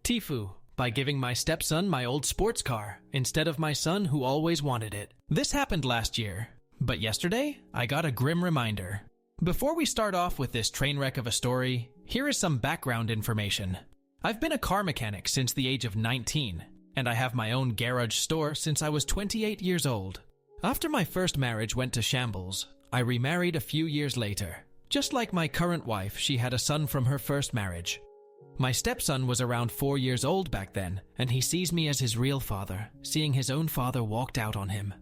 TIFU, by giving my stepson my old sports car instead of my son who always wanted it. This happened last year, but yesterday I got a grim reminder. Before we start off with this train wreck of a story, here is some background information. I've been a car mechanic since the age of 19, and I have my own garage store since I was 28 years old. After my first marriage went to shambles, I remarried a few years later. Just like my current wife, she had a son from her first marriage. My stepson was around 4 years old back then, and he sees me as his real father, seeing his own father walked out on him.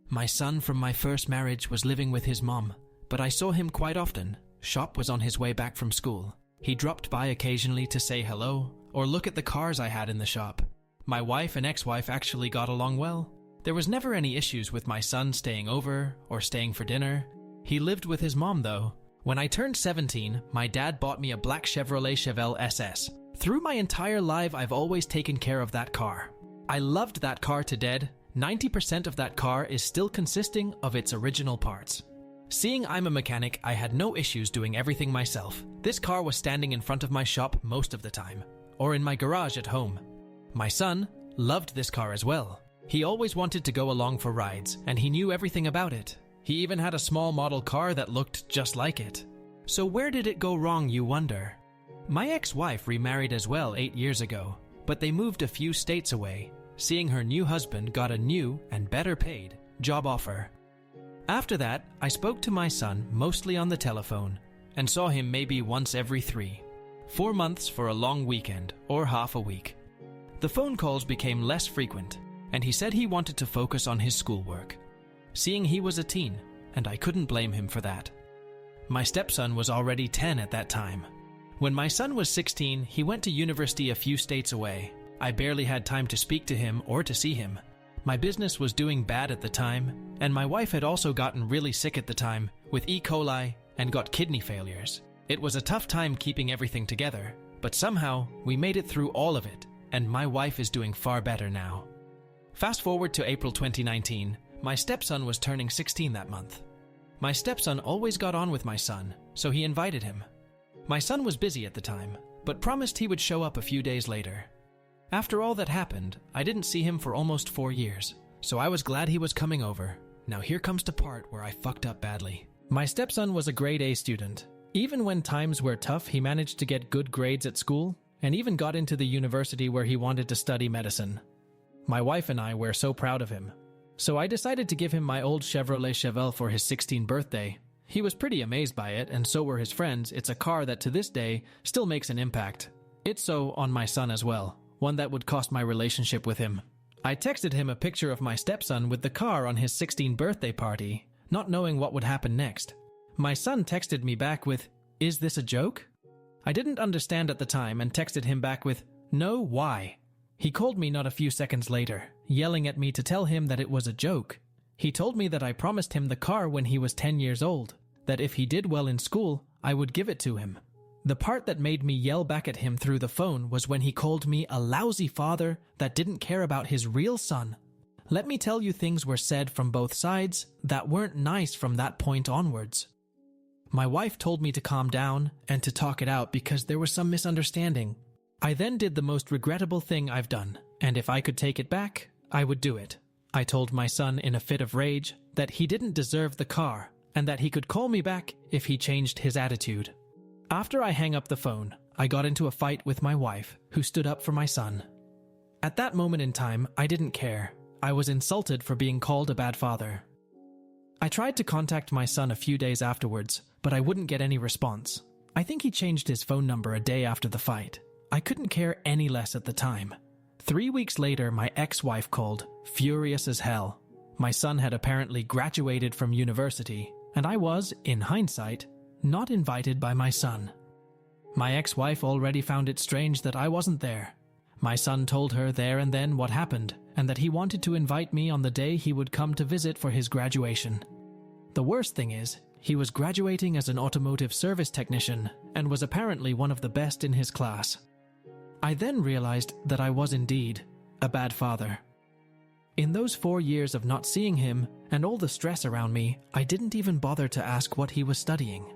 My son from my first marriage was living with his mom, but I saw him quite often. Shop was on his way back from school. He dropped by occasionally to say hello, or look at the cars I had in the shop. My wife and ex-wife actually got along well. There was never any issues with my son staying over or staying for dinner. He lived with his mom though. When I turned 17, my dad bought me a black Chevrolet Chevelle SS. Through my entire life, I've always taken care of that car. I loved that car to death. 90% of that car is still consisting of its original parts. Seeing I'm a mechanic, I had no issues doing everything myself. This car was standing in front of my shop most of the time, or in my garage at home. My son loved this car as well. He always wanted to go along for rides, and he knew everything about it. He even had a small model car that looked just like it. So where did it go wrong, you wonder? My ex-wife remarried as well 8 years ago, but they moved a few states away, seeing her new husband got a new and better paid job offer. After that, I spoke to my son mostly on the telephone and saw him maybe once every 3-4 months for a long weekend or half a week. The phone calls became less frequent, and he said he wanted to focus on his schoolwork. Seeing he was a teen, and I couldn't blame him for that. My stepson was already 10 at that time. When my son was 16, he went to university a few states away. I barely had time to speak to him or to see him. My business was doing bad at the time, and my wife had also gotten really sick at the time with E. coli and got kidney failures. It was a tough time keeping everything together, but somehow we made it through all of it, and my wife is doing far better now. Fast forward to April 2019, my stepson was turning 16 that month. My stepson always got on with my son, so he invited him. My son was busy at the time, but promised he would show up a few days later. After all that happened, I didn't see him for almost 4 years, so I was glad he was coming over. Now here comes the part where I fucked up badly. My stepson was a grade A student. Even when times were tough, he managed to get good grades at school, and even got into the university where he wanted to study medicine. My wife and I were so proud of him. So I decided to give him my old Chevrolet Chevelle for his 16th birthday. He was pretty amazed by it, and so were his friends. It's a car that to this day still makes an impact. It's so on my son as well, one that would cost my relationship with him. I texted him a picture of my stepson with the car on his 16th birthday party, not knowing what would happen next. My son texted me back with, "Is this a joke?" I didn't understand at the time and texted him back with, "No, why?" He called me not a few seconds later, yelling at me to tell him that it was a joke. He told me that I promised him the car when he was 10 years old, that if he did well in school, I would give it to him. The part that made me yell back at him through the phone was when he called me a lousy father that didn't care about his real son. Let me tell you, things were said from both sides that weren't nice from that point onwards. My wife told me to calm down and to talk it out because there was some misunderstanding. I then did the most regrettable thing I've done, and if I could take it back, I would do it. I told my son in a fit of rage that he didn't deserve the car, and that he could call me back if he changed his attitude. After I hang up the phone, I got into a fight with my wife, who stood up for my son. At that moment in time, I didn't care. I was insulted for being called a bad father. I tried to contact my son a few days afterwards, but I wouldn't get any response. I think he changed his phone number a day after the fight. I couldn't care any less at the time. 3 weeks later, my ex-wife called, furious as hell. My son had apparently graduated from university, and I was, in hindsight, not invited by my son. My ex-wife already found it strange that I wasn't there. My son told her there and then what happened, and that he wanted to invite me on the day he would come to visit for his graduation. The worst thing is, he was graduating as an automotive service technician, and was apparently one of the best in his class. I then realized that I was indeed a bad father. In those 4 years of not seeing him and all the stress around me, I didn't even bother to ask what he was studying.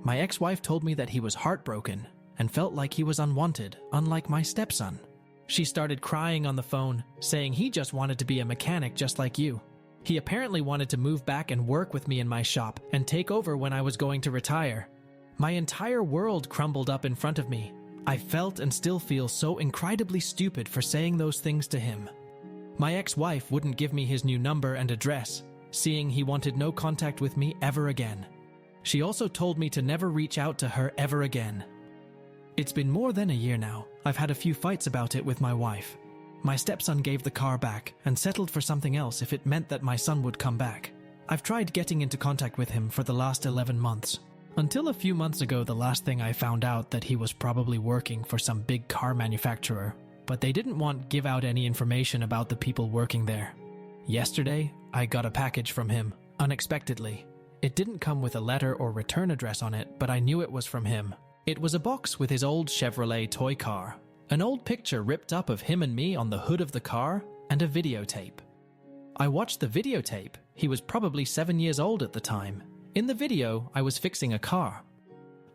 My ex-wife told me that he was heartbroken and felt like he was unwanted, unlike my stepson. She started crying on the phone, saying he just wanted to be a mechanic just like you. He apparently wanted to move back and work with me in my shop and take over when I was going to retire. My entire world crumbled up in front of me. I felt and still feel so incredibly stupid for saying those things to him. My ex-wife wouldn't give me his new number and address, seeing he wanted no contact with me ever again. She also told me to never reach out to her ever again. It's been more than a year now. I've had a few fights about it with my wife. My stepson gave the car back and settled for something else if it meant that my son would come back. I've tried getting into contact with him for the last 11 months. Until a few months ago, the last thing I found out that he was probably working for some big car manufacturer, but they didn't want to give out any information about the people working there. Yesterday, I got a package from him, unexpectedly. It didn't come with a letter or return address on it, but I knew it was from him. It was a box with his old Chevrolet toy car, an old picture ripped up of him and me on the hood of the car, and a videotape. I watched the videotape. He was probably 7 years old at the time. In the video, I was fixing a car.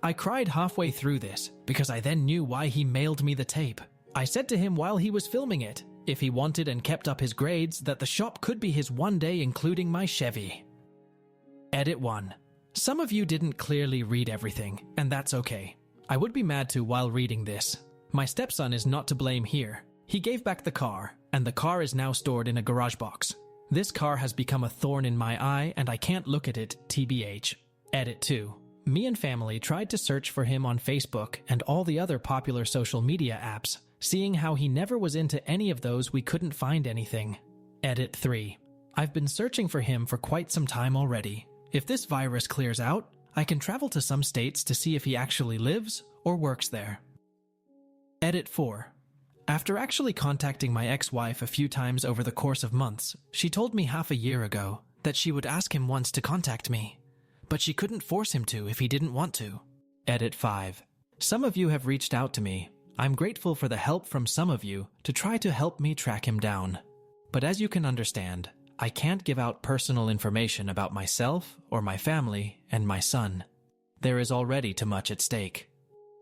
I cried halfway through this because I then knew why he mailed me the tape. I said to him while he was filming it, if he wanted and kept up his grades, that the shop could be his one day, including my Chevy. Edit 1. Some of you didn't clearly read everything, and that's okay. I would be mad too while reading this. My stepson is not to blame here. He gave back the car, and the car is now stored in a garage box. This car has become a thorn in my eye, and I can't look at it, TBH. Edit 2. Me and family tried to search for him on Facebook and all the other popular social media apps. Seeing how he never was into any of those, we couldn't find anything. Edit 3. I've been searching for him for quite some time already. If this virus clears out, I can travel to some states to see if he actually lives or works there. Edit 4. After actually contacting my ex-wife a few times over the course of months, she told me half a year ago that she would ask him once to contact me, but she couldn't force him to if he didn't want to. Edit 5. Some of you have reached out to me. I'm grateful for the help from some of you to try to help me track him down. But as you can understand, I can't give out personal information about myself or my family and my son. There is already too much at stake.